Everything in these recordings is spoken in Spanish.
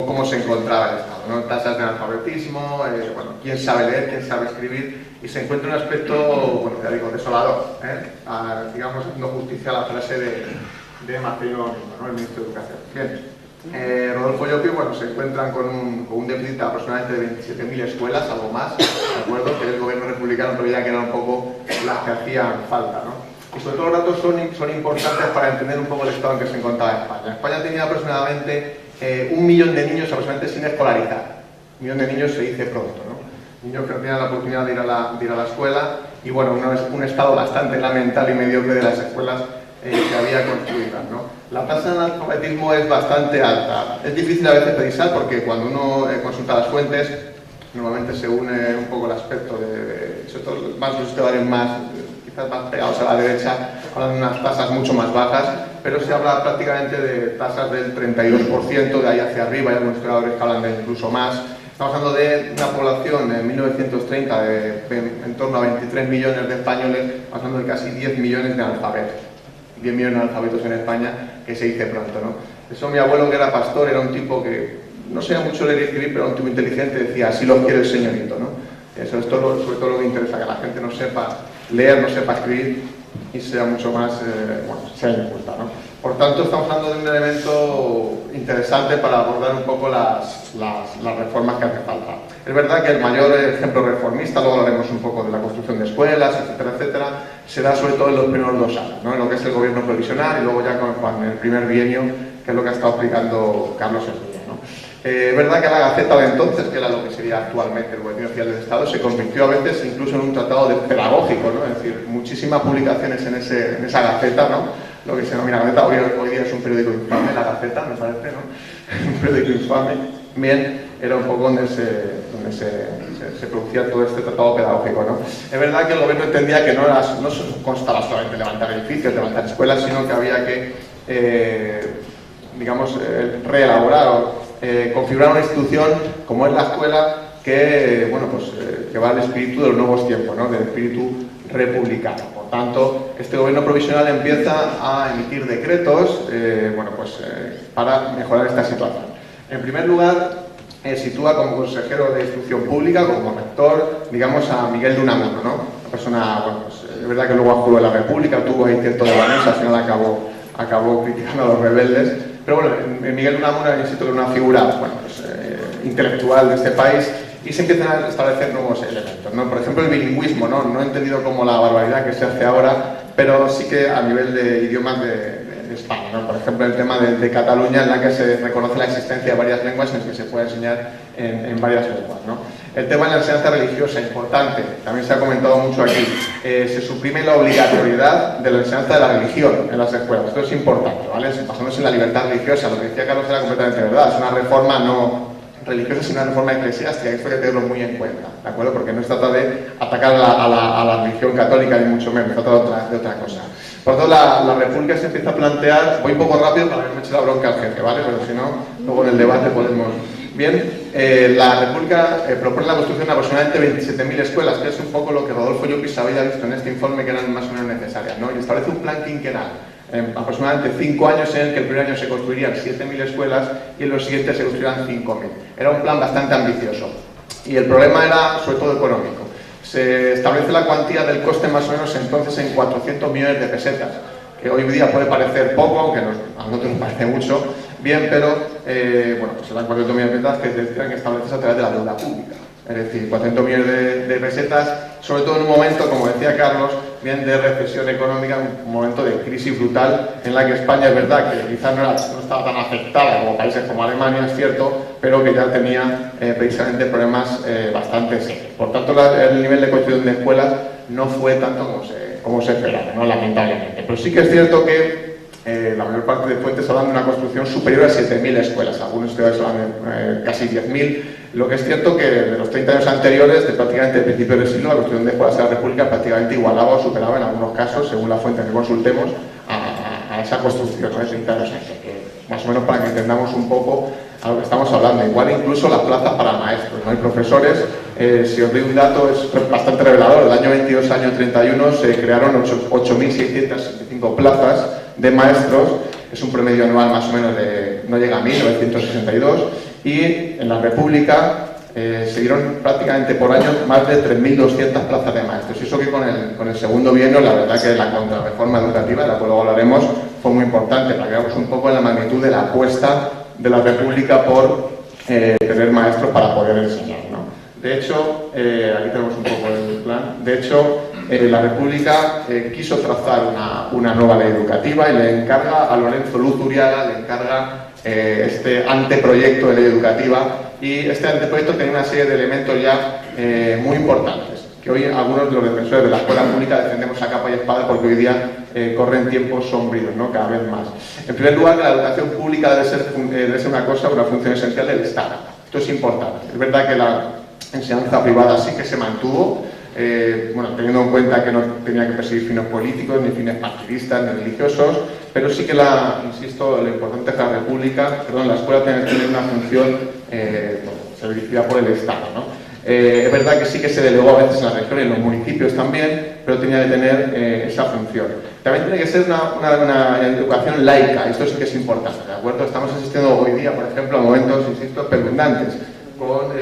cómo se encontraba el Estado, ¿no? Tasas de analfabetismo, bueno, quién sabe leer, quién sabe escribir, y se encuentra un aspecto, bueno, ya digo, desolador, digamos, haciendo justicia a la frase de Marcelino Domingo, ¿no? El ministro de Educación. Bien, Rodolfo Llopis, bueno, se encuentran con un déficit de aproximadamente de 27.000 escuelas, algo más, ¿de acuerdo? Que el gobierno republicano preveía que eran un poco las que hacían falta, ¿no? Y sobre todo los datos son importantes para entender un poco el estado en que se encontraba España. España tenía aproximadamente 1 millón de niños aproximadamente sin escolarizar. 1 millón de niños se dice pronto, ¿no? Niños que no tenían la oportunidad de ir a la escuela, y bueno, un estado bastante lamentable y mediocre de las escuelas que había construidas, ¿no? La tasa de analfabetismo es bastante alta. Es difícil a veces precisar porque cuando uno consulta las fuentes, normalmente se une un poco el aspecto sobre todo más los estudiantes quizás más pegados a la derecha, hablan de unas tasas mucho más bajas, pero se habla prácticamente de tasas del 32%, de ahí hacia arriba, hay algunos historiadores que hablan de incluso más. Estamos hablando de una población en 1930 de en torno a 23 millones de españoles, estamos hablando de casi 10 millones de analfabetos. 10 millones de analfabetos en España, que se dice pronto, ¿no? Eso, mi abuelo, que era pastor, era un tipo que no sabía mucho leer y escribir, pero era un tipo inteligente, decía, así lo quiere el señorito, ¿no? Eso es sobre todo lo que interesa, que la gente no sepa leer, no sepa escribir y sea mucho más, sea inculta, ¿no? Por tanto, estamos hablando de un elemento interesante para abordar un poco las reformas que hace falta. Es verdad que el mayor ejemplo reformista, luego hablaremos un poco de la construcción de escuelas, etcétera, etcétera, se da sobre todo en los primeros 2 años, ¿no? En lo que es el gobierno provisional y luego ya con el primer bienio, que es lo que ha estado explicando Carlos Hermida, ¿no? Es verdad que la Gaceta de entonces, que era lo que sería actualmente el Boletín Oficial del Estado, se convirtió a veces incluso en un tratado pedagógico, ¿no? Es decir, muchísimas publicaciones en esa Gaceta, ¿no? Lo que se denomina Gaceta, hoy día es un periódico infame, la Gaceta, me parece, ¿no? Un periódico infame. Bien, era un poco donde se producía todo este tratado pedagógico, ¿no? Es verdad que el gobierno entendía que no constaba solamente levantar edificios, levantar escuelas, sino que había que, digamos, reelaborar o configurar una institución como es la escuela que, bueno, pues, que va al espíritu de los nuevos tiempos, ¿no? Del espíritu republicano. Por tanto, este gobierno provisional empieza a emitir decretos, para mejorar esta situación. En primer lugar, sitúa como consejero de instrucción pública, como rector, digamos, a Miguel de Unamuno, ¿no? Una persona, bueno, pues, es verdad que luego ajuró la República, tuvo ahí cierto devaneos, al final acabó criticando a los rebeldes. Pero bueno, Miguel de Unamuno, insisto, que era una figura, bueno, pues, intelectual de este país, y se empiezan a establecer nuevos elementos, ¿no? Por ejemplo, el bilingüismo, no he entendido como la barbaridad que se hace ahora, pero sí que a nivel de idiomas de España, ¿no? Por ejemplo, el tema de Cataluña, en la que se reconoce la existencia de varias lenguas en las que se puede enseñar en varias lenguas, ¿no? El tema de la enseñanza religiosa, importante, también se ha comentado mucho aquí, se suprime la obligatoriedad de la enseñanza de la religión en las escuelas. Esto es importante, ¿vale? Basándose en la libertad religiosa, lo que decía Carlos era completamente verdad, es una reforma no religiosa, sino una reforma eclesiástica, esto hay que tenerlo muy en cuenta, ¿de acuerdo? Porque no se trata de atacar a la religión católica, ni mucho menos, se trata de otra cosa. Por tanto, la República se empieza a plantear, voy un poco rápido para que no me eche la bronca al jefe, ¿vale? Pero si no, luego en el debate podemos... Bien, la República propone la construcción de aproximadamente 27.000 escuelas, que es un poco lo que Rodolfo Llopis había visto en este informe que eran más o menos necesarias, ¿no? Y establece un plan quinquenal, aproximadamente 5 años, en el que el primer año se construirían 7.000 escuelas y en los siguientes se construirían 5.000. Era un plan bastante ambicioso y el problema era sobre todo económico. Se establece la cuantía del coste más o menos entonces en 400 millones de pesetas, que hoy día puede parecer poco, aunque a nosotros nos parece mucho, bien, pero bueno, pues serán 400 millones de pesetas que tendrán que establecerse a través de la deuda pública. Es decir, 400 millones de pesetas, sobre todo en un momento, como decía Carlos, bien de recesión económica, un momento de crisis brutal en la que España, es verdad que quizás no estaba tan afectada como países como Alemania, es cierto, pero que ya tenía precisamente problemas bastante serios. Por tanto, el nivel de construcción de escuelas no fue tanto como se esperaba, ¿no? Lamentablemente. Pero sí que es cierto que la mayor parte de fuentes hablan de una construcción superior a 7.000 escuelas, algunos estudios hablan de casi 10.000. Lo que es cierto que de los 30 años anteriores, de prácticamente el principio del siglo, la construcción de escuelas de la República prácticamente igualaba o superaba en algunos casos, según la fuente que consultemos, a esa construcción, ¿no? De 30 años antes, que más o menos para que entendamos un poco a lo que estamos hablando. Igual incluso las plazas para maestros, ¿no? Hay profesores, si os doy un dato es bastante revelador, del año 22 al año 31 se crearon 8.665 plazas de maestros, es un promedio anual más o menos de, no llega a 1.962, Y en la República se dieron prácticamente por año más de 3.200 plazas de maestros. Y eso que con el segundo bienio, la verdad que la contrarreforma educativa, de la cual luego hablaremos, fue muy importante para que veamos un poco la magnitud de la apuesta de la República por tener maestros para poder enseñar, ¿no? De hecho, aquí tenemos un poco el plan. De hecho, la República quiso trazar una nueva ley educativa y le encarga a Lorenzo Luz Uriaga, le encarga este anteproyecto de ley educativa, y este anteproyecto tenía una serie de elementos ya muy importantes, que hoy algunos de los defensores de la escuela pública defendemos a capa y espada porque hoy día corren tiempos sombríos, ¿no? Cada vez más. En primer lugar, que la educación pública debe ser una función esencial del Estado. Esto es importante. Es verdad que la enseñanza privada sí que se mantuvo, teniendo en cuenta que no tenía que perseguir fines políticos, ni fines partidistas, ni religiosos, pero sí que insisto, lo importante es que la escuela tiene que tener una función dirigida por el Estado, ¿no? Es verdad que sí que se delegó a veces en la región y en los municipios también, pero tenía que tener esa función. También tiene que ser una educación laica, esto sí que es importante, ¿de acuerdo? Estamos asistiendo hoy día, por ejemplo, a momentos, insisto, espeluznantes, con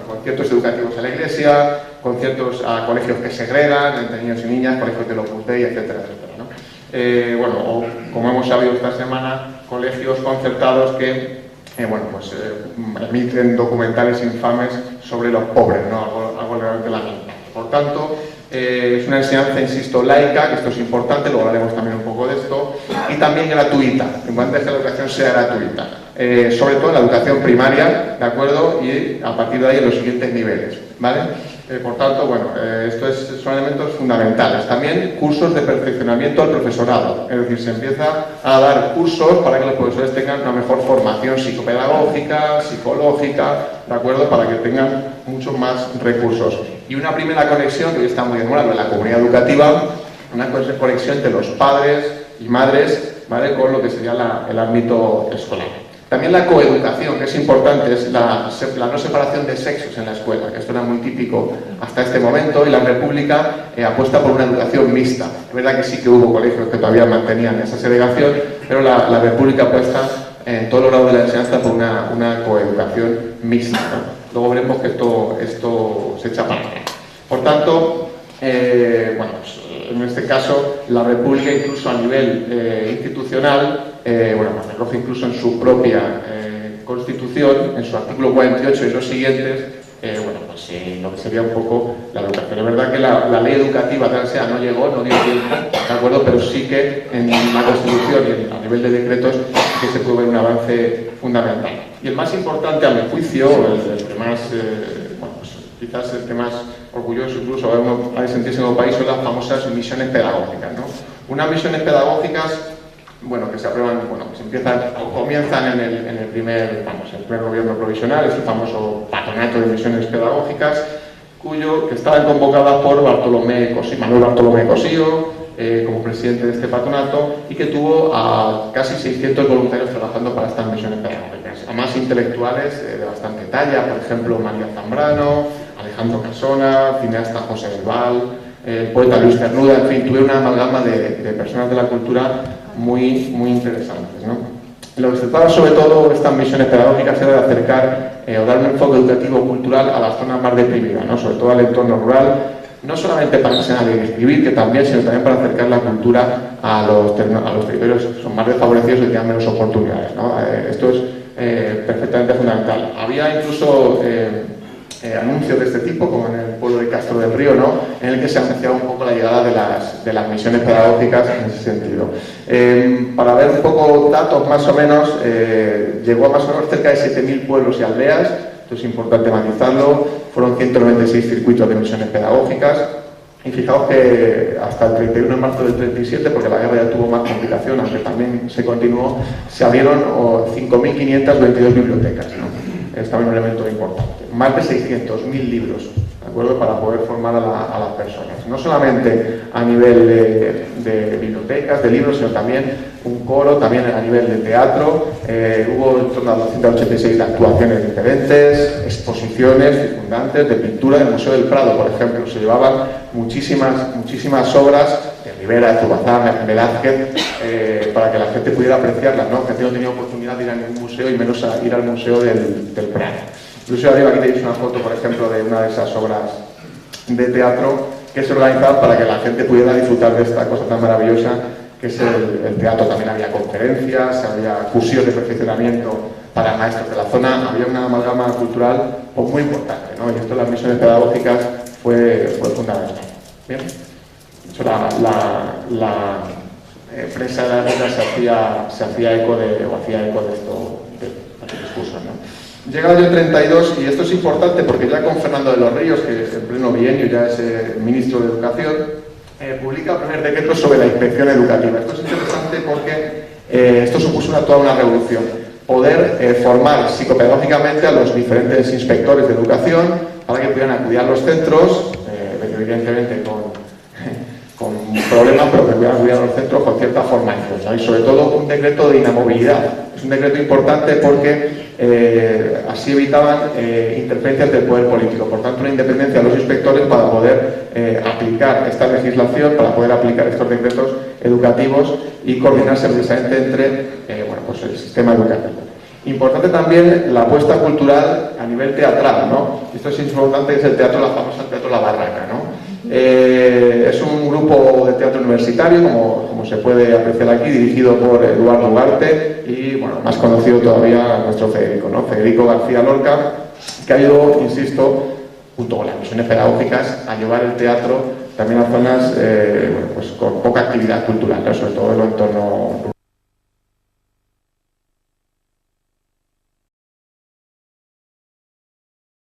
conciertos educativos en la iglesia, conciertos a colegios que segregan entre niños y niñas, colegios del Opus Dei, etcétera, etcétera, ¿no? O como hemos sabido esta semana, colegios concertados que emiten documentales infames sobre los pobres, ¿no? Algo realmente lamentable. Por tanto, es una enseñanza, insisto, laica, que esto es importante, luego hablaremos también un poco de esto, y también gratuita, en cuanto a que la educación sea gratuita, sobre todo en la educación primaria, ¿de acuerdo? Y a partir de ahí en los siguientes niveles, ¿vale? Por tanto, estos son elementos fundamentales. También cursos de perfeccionamiento al profesorado, es decir, se empieza a dar cursos para que los profesores tengan una mejor formación psicopedagógica, psicológica, ¿de acuerdo? Para que tengan muchos más recursos. Y una primera conexión, que hoy está muy de moda en la comunidad educativa, una conexión entre los padres y madres, ¿vale? Con lo que sería el ámbito escolar. También la coeducación, que es importante, es la no separación de sexos en la escuela, que esto era muy típico hasta este momento, y la República apuesta por una educación mixta. Es verdad que sí que hubo colegios que todavía mantenían esa segregación, pero la República apuesta en todos los grados de la enseñanza por una coeducación mixta, ¿no? Luego veremos que esto se echa para atrás. Por tanto, en este caso, la República, incluso a nivel institucional, recoge incluso en su propia Constitución, en su artículo 48 y los siguientes, lo que sería un poco la educación. Es verdad que la ley educativa tal sea no llegó, no dio tiempo, ¿de acuerdo? Pero sí que en la Constitución y a nivel de decretos que se puede ver un avance fundamental. Y el más importante, a mi juicio, el que más, quizás el que más orgulloso incluso ha de sentirse en el país, son las famosas misiones pedagógicas, ¿no? Unas misiones pedagógicas, que se aprueban, comienzan en el primer gobierno provisional, es el famoso patronato de misiones pedagógicas, que estaban convocadas por Manuel Bartolomé Cosío, como presidente de este patronato, y que tuvo a casi 600 voluntarios trabajando para estas misiones pedagógicas, además intelectuales de bastante talla, por ejemplo María Zambrano, Alejandro Casona, cineasta José del Val, el poeta Luis Cernuda, en fin, tuve una amalgama de personas de la cultura muy, muy interesantes, ¿no? Lo que se trataba sobre todo estas misiones pedagógicas era de acercar o dar un enfoque educativo cultural a las zonas más deprimidas, ¿no? Sobre todo al entorno rural, no solamente para enseñar a leer y escribir, que también, sino también para acercar la cultura a los territorios que son más desfavorecidos y que tienen menos oportunidades, ¿no? Esto es perfectamente fundamental. Había incluso anuncios de este tipo, como en el pueblo de Castro del Río, ¿no? En el que se anunciaba un poco la llegada de las misiones pedagógicas en ese sentido. Para ver un poco datos, más o menos, llegó a más o menos cerca de 7.000 pueblos y aldeas. Esto es importante matizarlo. Fueron 196 circuitos de misiones pedagógicas. Y fijaos que hasta el 31 de marzo del 37, porque la guerra ya tuvo más complicación, aunque también se continuó, se abrieron 5.522 bibliotecas, ¿no? Es también un elemento importante. Más de 600.000 libros acuerdo?, para poder formar a las personas. No solamente a nivel de bibliotecas, de libros, sino también un coro, también a nivel de teatro. Hubo en torno a 286 de actuaciones diferentes, exposiciones circundantes, de pintura. En el Museo del Prado, por ejemplo, se llevaban muchísimas obras de Rivera, de Zurbarán, de Velázquez, para que la gente pudiera apreciarlas, ¿no? La gente no tenía oportunidad de ir a ningún museo y menos a ir al Museo del Prado. Incluso arriba aquí tenéis una foto, por ejemplo, de una de esas obras de teatro que se organizaban para que la gente pudiera disfrutar de esta cosa tan maravillosa que es el teatro. También había conferencias, había cursos de perfeccionamiento para maestros de la zona, había una amalgama cultural pues, muy importante, ¿no? Y esto en las misiones pedagógicas fue fundamental. Bien, de hecho la prensa de la época se hacía eco de esto, de los discursos, ¿no? Llega el año 32 y esto es importante porque ya con Fernando de los Ríos, que en pleno bienio ya es ministro de Educación, publica el primer decreto sobre la inspección educativa. Esto es interesante porque esto supuso toda una revolución. Poder formar psicopedagógicamente a los diferentes inspectores de educación para que pudieran acudir a los centros, evidentemente con problemas, pero que pudieran acudir a los centros con cierta formación, ¿sabes? Y sobre todo un decreto de inamovilidad. Es un decreto importante porque así evitaban interferencias del poder político. Por tanto, una independencia de los inspectores para poder aplicar esta legislación, para poder aplicar estos decretos educativos y coordinarse precisamente entre pues el sistema educativo. Importante también la apuesta cultural a nivel teatral, ¿no? Esto es importante, que es el teatro, la famosa teatro La Barraca, ¿no? Es un grupo de teatro universitario, como se puede apreciar aquí, dirigido por Eduardo Ugarte y, bueno, más conocido todavía nuestro Federico, ¿no? Federico García Lorca, que ha ido, insisto, junto con las misiones pedagógicas, a llevar el teatro también a zonas pues con poca actividad cultural, ¿no? Sobre todo en el entorno rural.